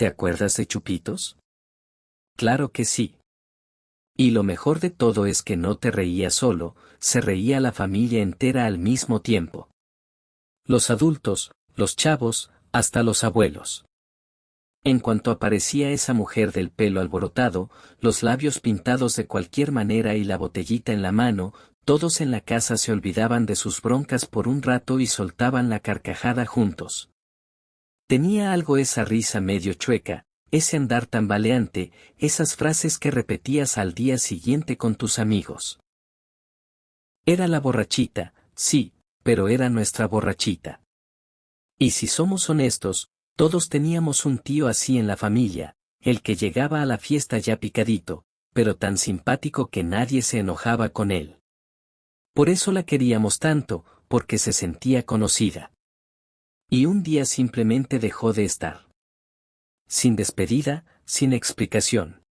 ¿Te acuerdas de Chupitos? Claro que sí. Y lo mejor de todo es que no te reías solo, se reía la familia entera al mismo tiempo. Los adultos, los chavos, hasta los abuelos. En cuanto aparecía esa mujer del pelo alborotado, los labios pintados de cualquier manera y la botellita en la mano, todos en la casa se olvidaban de sus broncas por un rato y soltaban la carcajada juntos. Tenía algo esa risa medio chueca, ese andar tambaleante, esas frases que repetías al día siguiente con tus amigos. Era la borrachita, sí, pero era nuestra borrachita. Y si somos honestos, todos teníamos un tío así en la familia, el que llegaba a la fiesta ya picadito, pero tan simpático que nadie se enojaba con él. Por eso la queríamos tanto, porque se sentía conocida. Y un día simplemente dejó de estar. Sin despedida, sin explicación.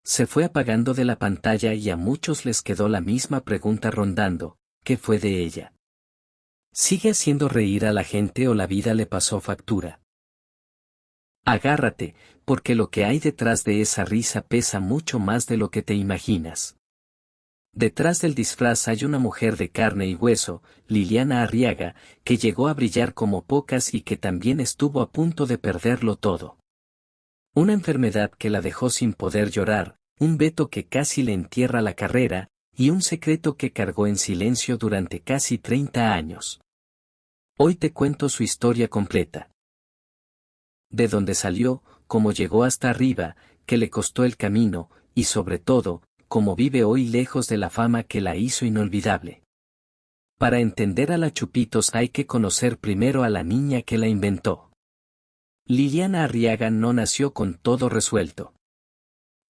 Se fue apagando de la pantalla y a muchos les quedó la misma pregunta rondando, ¿qué fue de ella? ¿Sigue haciendo reír a la gente o la vida le pasó factura? Agárrate, porque lo que hay detrás de esa risa pesa mucho más de lo que te imaginas. Detrás del disfraz hay una mujer de carne y hueso, Liliana Arriaga, que llegó a brillar como pocas y que también estuvo a punto de perderlo todo. Una enfermedad que la dejó sin poder llorar, un veto que casi le entierra la carrera, y un secreto que cargó en silencio durante casi 30 años. Hoy te cuento su historia completa. De dónde salió, cómo llegó hasta arriba, qué le costó el camino, y sobre todo, cómo vive hoy lejos de la fama que la hizo inolvidable. Para entender a la Chupitos hay que conocer primero a la niña que la inventó. Liliana Arriaga no nació con todo resuelto.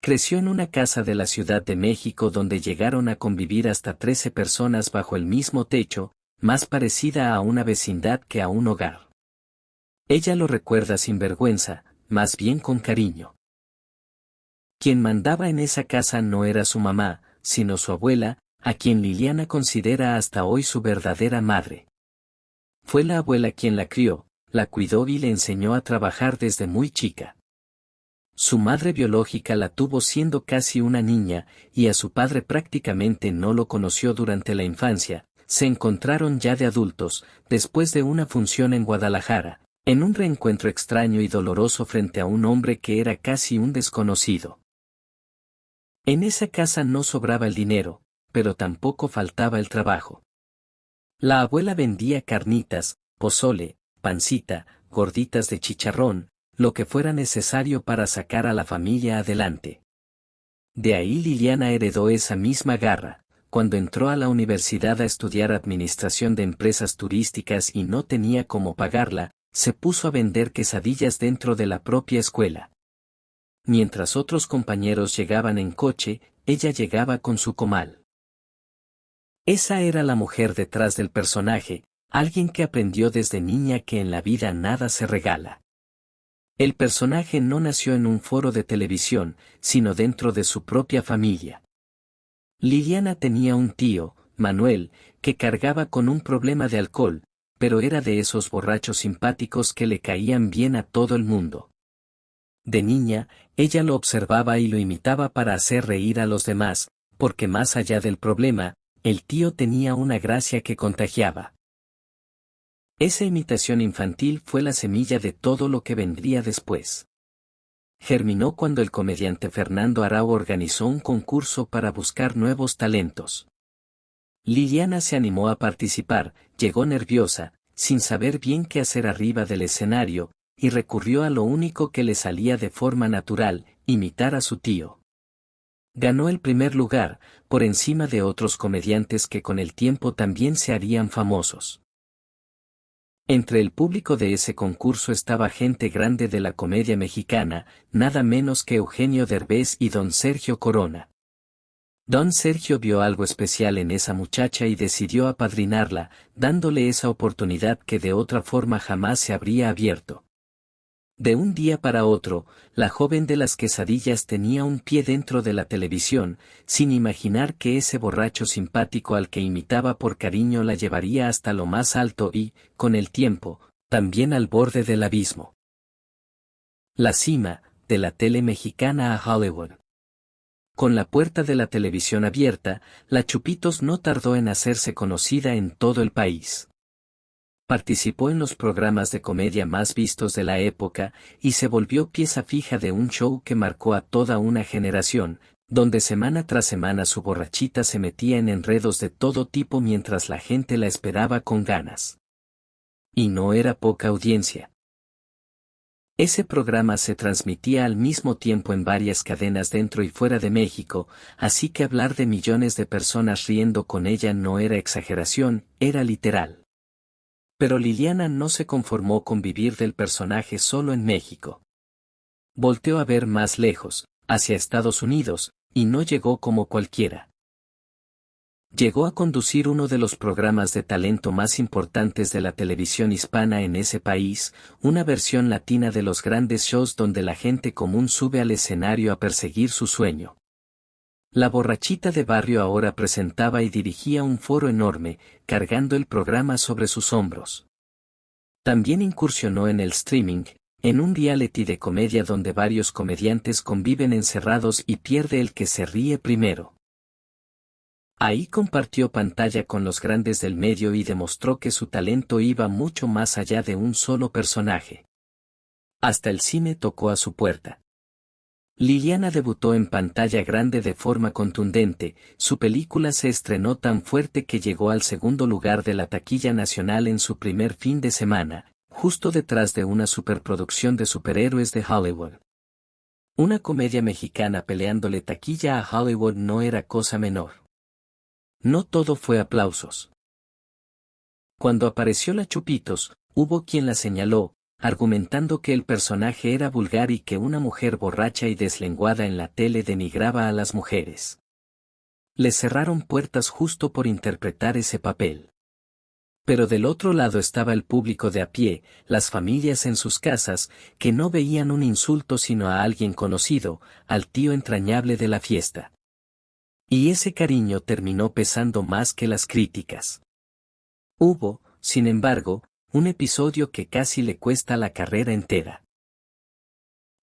Creció en una casa de la Ciudad de México donde llegaron a convivir hasta 13 personas bajo el mismo techo, más parecida a una vecindad que a un hogar. Ella lo recuerda sin vergüenza, más bien con cariño. Quien mandaba en esa casa no era su mamá, sino su abuela, a quien Liliana considera hasta hoy su verdadera madre. Fue la abuela quien la crió, la cuidó y le enseñó a trabajar desde muy chica. Su madre biológica la tuvo siendo casi una niña, y a su padre prácticamente no lo conoció durante la infancia. Se encontraron ya de adultos, después de una función en Guadalajara, en un reencuentro extraño y doloroso frente a un hombre que era casi un desconocido. En esa casa no sobraba el dinero, pero tampoco faltaba el trabajo. La abuela vendía carnitas, pozole, pancita, gorditas de chicharrón, lo que fuera necesario para sacar a la familia adelante. De ahí Liliana heredó esa misma garra. Cuando entró a la universidad a estudiar administración de empresas turísticas y no tenía cómo pagarla, se puso a vender quesadillas dentro de la propia escuela. Mientras otros compañeros llegaban en coche, ella llegaba con su comal. Esa era la mujer detrás del personaje, alguien que aprendió desde niña que en la vida nada se regala. El personaje no nació en un foro de televisión, sino dentro de su propia familia. Liliana tenía un tío, Manuel, que cargaba con un problema de alcohol, pero era de esos borrachos simpáticos que le caían bien a todo el mundo. De niña, ella lo observaba y lo imitaba para hacer reír a los demás, porque más allá del problema, el tío tenía una gracia que contagiaba. Esa imitación infantil fue la semilla de todo lo que vendría después. Germinó cuando el comediante Fernando Arau organizó un concurso para buscar nuevos talentos. Liliana se animó a participar, llegó nerviosa, sin saber bien qué hacer arriba del escenario, y recurrió a lo único que le salía de forma natural, imitar a su tío. Ganó el primer lugar, por encima de otros comediantes que con el tiempo también se harían famosos. Entre el público de ese concurso estaba gente grande de la comedia mexicana, nada menos que Eugenio Derbez y don Sergio Corona. Don Sergio vio algo especial en esa muchacha y decidió apadrinarla, dándole esa oportunidad que de otra forma jamás se habría abierto. De un día para otro, la joven de las quesadillas tenía un pie dentro de la televisión, sin imaginar que ese borracho simpático al que imitaba por cariño la llevaría hasta lo más alto y, con el tiempo, también al borde del abismo. La cima, de la tele mexicana a Hollywood. Con la puerta de la televisión abierta, la Chupitos no tardó en hacerse conocida en todo el país. Participó en los programas de comedia más vistos de la época y se volvió pieza fija de un show que marcó a toda una generación, donde semana tras semana su borrachita se metía en enredos de todo tipo mientras la gente la esperaba con ganas. Y no era poca audiencia. Ese programa se transmitía al mismo tiempo en varias cadenas dentro y fuera de México, así que hablar de millones de personas riendo con ella no era exageración, era literal. Pero Liliana no se conformó con vivir del personaje solo en México. Volteó a ver más lejos, hacia Estados Unidos, y no llegó como cualquiera. Llegó a conducir uno de los programas de talento más importantes de la televisión hispana en ese país, una versión latina de los grandes shows donde la gente común sube al escenario a perseguir su sueño. La borrachita de barrio ahora presentaba y dirigía un foro enorme, cargando el programa sobre sus hombros. También incursionó en el streaming, en un reality de comedia donde varios comediantes conviven encerrados y pierde el que se ríe primero. Ahí compartió pantalla con los grandes del medio y demostró que su talento iba mucho más allá de un solo personaje. Hasta el cine tocó a su puerta. Liliana debutó en pantalla grande de forma contundente, su película se estrenó tan fuerte que llegó al segundo lugar de la taquilla nacional en su primer fin de semana, justo detrás de una superproducción de superhéroes de Hollywood. Una comedia mexicana peleándole taquilla a Hollywood no era cosa menor. No todo fue aplausos. Cuando apareció la Chupitos, hubo quien la señaló, argumentando que el personaje era vulgar y que una mujer borracha y deslenguada en la tele denigraba a las mujeres. Le cerraron puertas justo por interpretar ese papel. Pero del otro lado estaba el público de a pie, las familias en sus casas, que no veían un insulto sino a alguien conocido, al tío entrañable de la fiesta. Y ese cariño terminó pesando más que las críticas. Hubo, sin embargo, un episodio que casi le cuesta la carrera entera.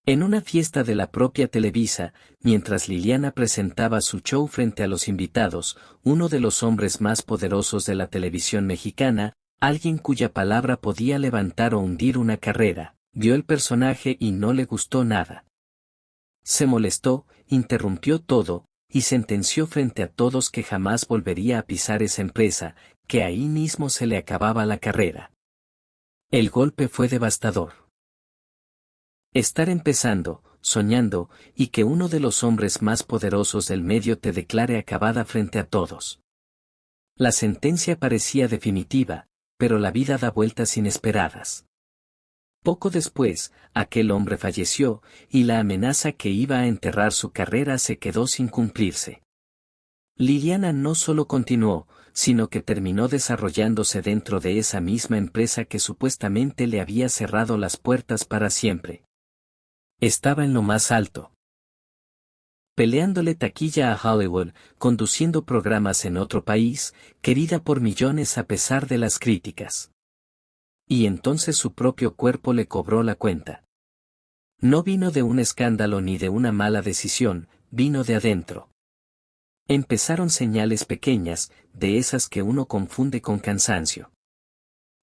En una fiesta de la propia Televisa, mientras Liliana presentaba su show frente a los invitados, uno de los hombres más poderosos de la televisión mexicana, alguien cuya palabra podía levantar o hundir una carrera, vio el personaje y no le gustó nada. Se molestó, interrumpió todo, y sentenció frente a todos que jamás volvería a pisar esa empresa, que ahí mismo se le acababa la carrera. El golpe fue devastador. Estar empezando, soñando, y que uno de los hombres más poderosos del medio te declare acabada frente a todos. La sentencia parecía definitiva, pero la vida da vueltas inesperadas. Poco después, aquel hombre falleció, y la amenaza que iba a enterrar su carrera se quedó sin cumplirse. Liliana no solo continuó, sino que terminó desarrollándose dentro de esa misma empresa que supuestamente le había cerrado las puertas para siempre. Estaba en lo más alto. Peleándole taquilla a Hollywood, conduciendo programas en otro país, querida por millones a pesar de las críticas. Y entonces su propio cuerpo le cobró la cuenta. No vino de un escándalo ni de una mala decisión, vino de adentro. Empezaron señales pequeñas, de esas que uno confunde con cansancio.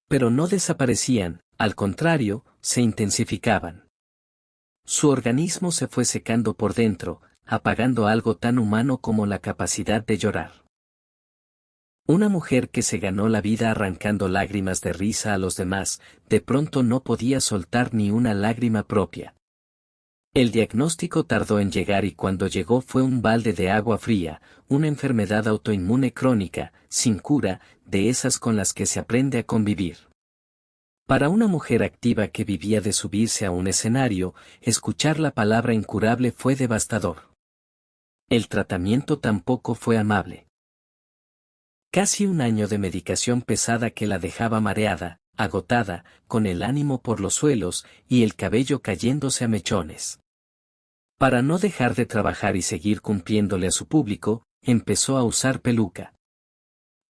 Pero no desaparecían, al contrario, se intensificaban. Su organismo se fue secando por dentro, apagando algo tan humano como la capacidad de llorar. Una mujer que se ganó la vida arrancando lágrimas de risa a los demás, de pronto no podía soltar ni una lágrima propia. El diagnóstico tardó en llegar y cuando llegó fue un balde de agua fría, una enfermedad autoinmune crónica, sin cura, de esas con las que se aprende a convivir. Para una mujer activa que vivía de subirse a un escenario, escuchar la palabra incurable fue devastador. El tratamiento tampoco fue amable. Casi un año de medicación pesada que la dejaba mareada, agotada, con el ánimo por los suelos y el cabello cayéndose a mechones. Para no dejar de trabajar y seguir cumpliéndole a su público, empezó a usar peluca.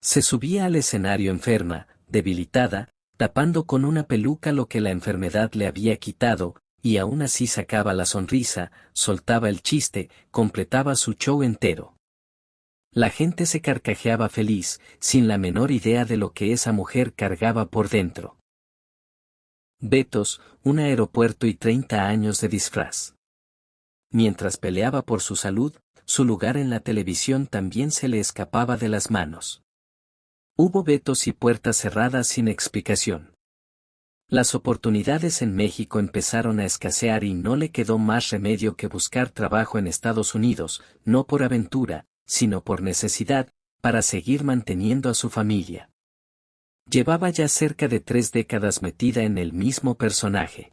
Se subía al escenario enferma, debilitada, tapando con una peluca lo que la enfermedad le había quitado, y aún así sacaba la sonrisa, soltaba el chiste, completaba su show entero. La gente se carcajeaba feliz, sin la menor idea de lo que esa mujer cargaba por dentro. Betos, un aeropuerto y 30 años de disfraz. Mientras peleaba por su salud, su lugar en la televisión también se le escapaba de las manos. Hubo vetos y puertas cerradas sin explicación. Las oportunidades en México empezaron a escasear y no le quedó más remedio que buscar trabajo en Estados Unidos, no por aventura, sino por necesidad, para seguir manteniendo a su familia. Llevaba ya cerca de 3 décadas metida en el mismo personaje.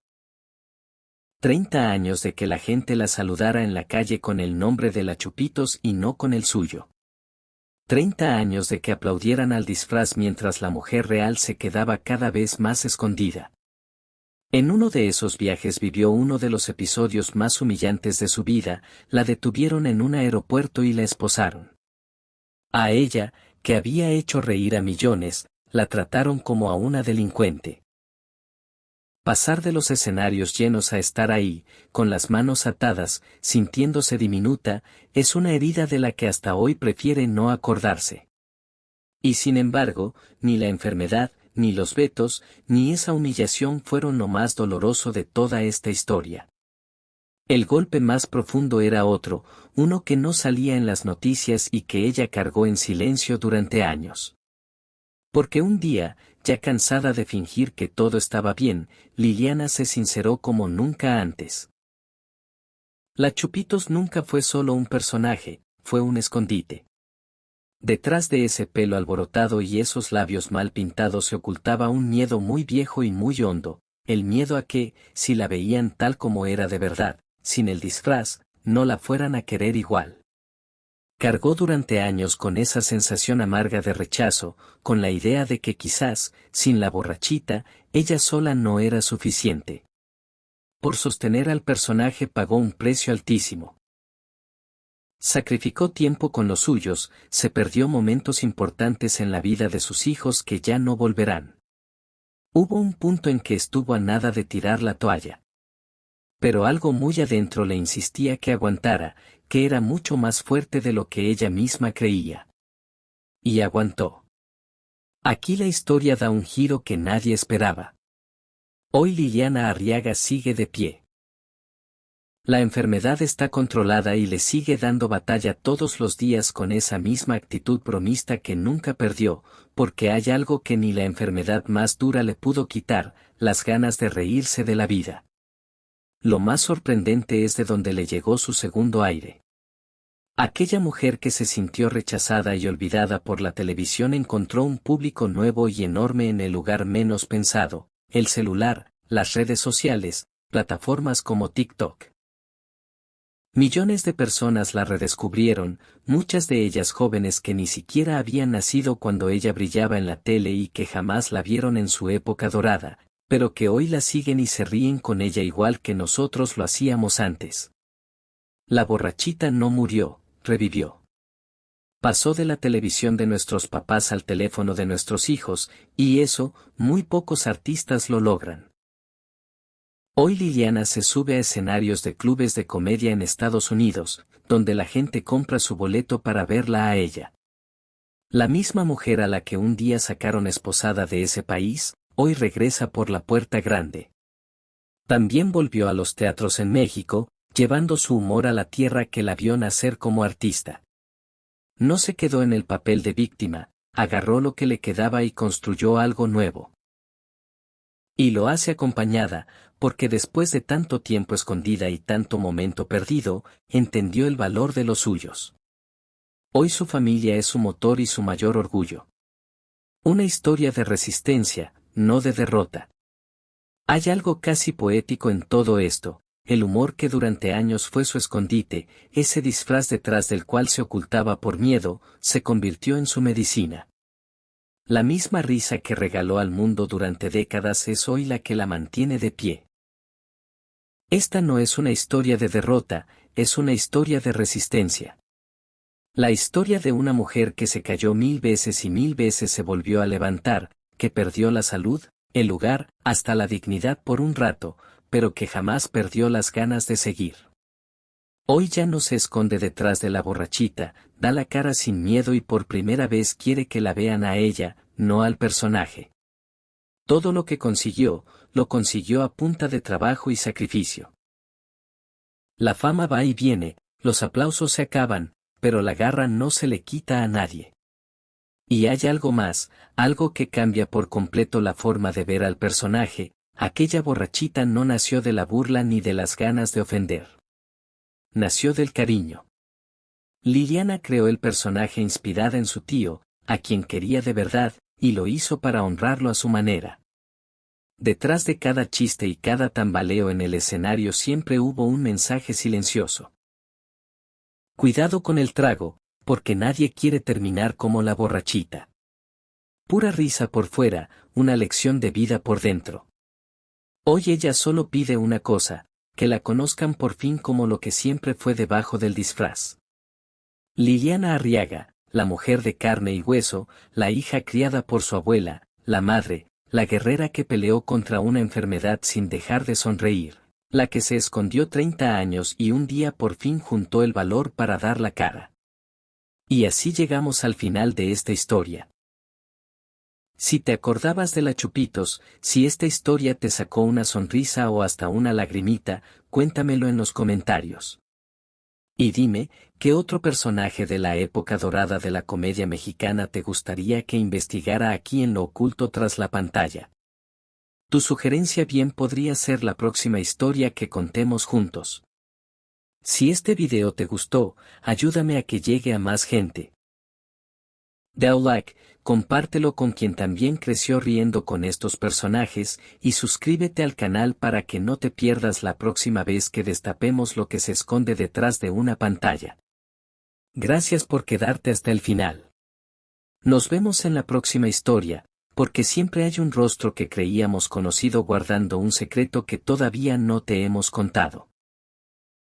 30 años de que la gente la saludara en la calle con el nombre de la Chupitos y no con el suyo. 30 años de que aplaudieran al disfraz mientras la mujer real se quedaba cada vez más escondida. En uno de esos viajes vivió uno de los episodios más humillantes de su vida, la detuvieron en un aeropuerto y la esposaron. A ella, que había hecho reír a millones, la trataron como a una delincuente. Pasar de los escenarios llenos a estar ahí, con las manos atadas, sintiéndose diminuta, es una herida de la que hasta hoy prefiere no acordarse. Y sin embargo, ni la enfermedad, ni los vetos, ni esa humillación fueron lo más doloroso de toda esta historia. El golpe más profundo era otro, uno que no salía en las noticias y que ella cargó en silencio durante años. Porque un día, ya cansada de fingir que todo estaba bien, Liliana se sinceró como nunca antes. La Chupitos nunca fue solo un personaje, fue un escondite. Detrás de ese pelo alborotado y esos labios mal pintados se ocultaba un miedo muy viejo y muy hondo, el miedo a que, si la veían tal como era de verdad, sin el disfraz, no la fueran a querer igual. Cargó durante años con esa sensación amarga de rechazo, con la idea de que quizás, sin la borrachita, ella sola no era suficiente. Por sostener al personaje pagó un precio altísimo. Sacrificó tiempo con los suyos, se perdió momentos importantes en la vida de sus hijos que ya no volverán. Hubo un punto en que estuvo a nada de tirar la toalla. Pero algo muy adentro le insistía que aguantara, que era mucho más fuerte de lo que ella misma creía. Y aguantó. Aquí la historia da un giro que nadie esperaba. Hoy Liliana Arriaga sigue de pie. La enfermedad está controlada y le sigue dando batalla todos los días con esa misma actitud bromista que nunca perdió, porque hay algo que ni la enfermedad más dura le pudo quitar, las ganas de reírse de la vida. Lo más sorprendente es de dónde le llegó su segundo aire. Aquella mujer que se sintió rechazada y olvidada por la televisión encontró un público nuevo y enorme en el lugar menos pensado, el celular, las redes sociales, plataformas como TikTok. Millones de personas la redescubrieron, muchas de ellas jóvenes que ni siquiera habían nacido cuando ella brillaba en la tele y que jamás la vieron en su época dorada, pero que hoy la siguen y se ríen con ella igual que nosotros lo hacíamos antes. La borrachita no murió, revivió. Pasó de la televisión de nuestros papás al teléfono de nuestros hijos, y eso, muy pocos artistas lo logran. Hoy Liliana se sube a escenarios de clubes de comedia en Estados Unidos, donde la gente compra su boleto para verla a ella. La misma mujer a la que un día sacaron esposada de ese país, hoy regresa por la puerta grande. También volvió a los teatros en México, llevando su humor a la tierra que la vio nacer como artista. No se quedó en el papel de víctima, agarró lo que le quedaba y construyó algo nuevo. Y lo hace acompañada, porque después de tanto tiempo escondida y tanto momento perdido, entendió el valor de los suyos. Hoy su familia es su motor y su mayor orgullo. Una historia de resistencia, no de derrota. Hay algo casi poético en todo esto, el humor que durante años fue su escondite, ese disfraz detrás del cual se ocultaba por miedo, se convirtió en su medicina. La misma risa que regaló al mundo durante décadas es hoy la que la mantiene de pie. Esta no es una historia de derrota, es una historia de resistencia. La historia de una mujer que se cayó 1000 veces y 1000 veces se volvió a levantar, que perdió la salud, el lugar, hasta la dignidad por un rato, pero que jamás perdió las ganas de seguir. Hoy ya no se esconde detrás de la borrachita, da la cara sin miedo y por primera vez quiere que la vean a ella, no al personaje. Todo lo que consiguió, lo consiguió a punta de trabajo y sacrificio. La fama va y viene, los aplausos se acaban, pero la garra no se le quita a nadie. Y hay algo más, algo que cambia por completo la forma de ver al personaje. Aquella borrachita no nació de la burla ni de las ganas de ofender. Nació del cariño. Liliana creó el personaje inspirada en su tío, a quien quería de verdad, y lo hizo para honrarlo a su manera. Detrás de cada chiste y cada tambaleo en el escenario siempre hubo un mensaje silencioso. Cuidado con el trago, porque nadie quiere terminar como la borrachita. Pura risa por fuera, una lección de vida por dentro. Hoy ella solo pide una cosa, que la conozcan por fin como lo que siempre fue debajo del disfraz. Liliana Arriaga, la mujer de carne y hueso, la hija criada por su abuela, la madre, la guerrera que peleó contra una enfermedad sin dejar de sonreír, la que se escondió 30 años y un día por fin juntó el valor para dar la cara. Y así llegamos al final de esta historia. Si te acordabas de la Chupitos, si esta historia te sacó una sonrisa o hasta una lagrimita, cuéntamelo en los comentarios. Y dime, ¿qué otro personaje de la época dorada de la comedia mexicana te gustaría que investigara aquí en lo oculto tras la pantalla? Tu sugerencia bien podría ser la próxima historia que contemos juntos. Si este video te gustó, ayúdame a que llegue a más gente. Da like, compártelo con quien también creció riendo con estos personajes, y suscríbete al canal para que no te pierdas la próxima vez que destapemos lo que se esconde detrás de una pantalla. Gracias por quedarte hasta el final. Nos vemos en la próxima historia, porque siempre hay un rostro que creíamos conocido guardando un secreto que todavía no te hemos contado.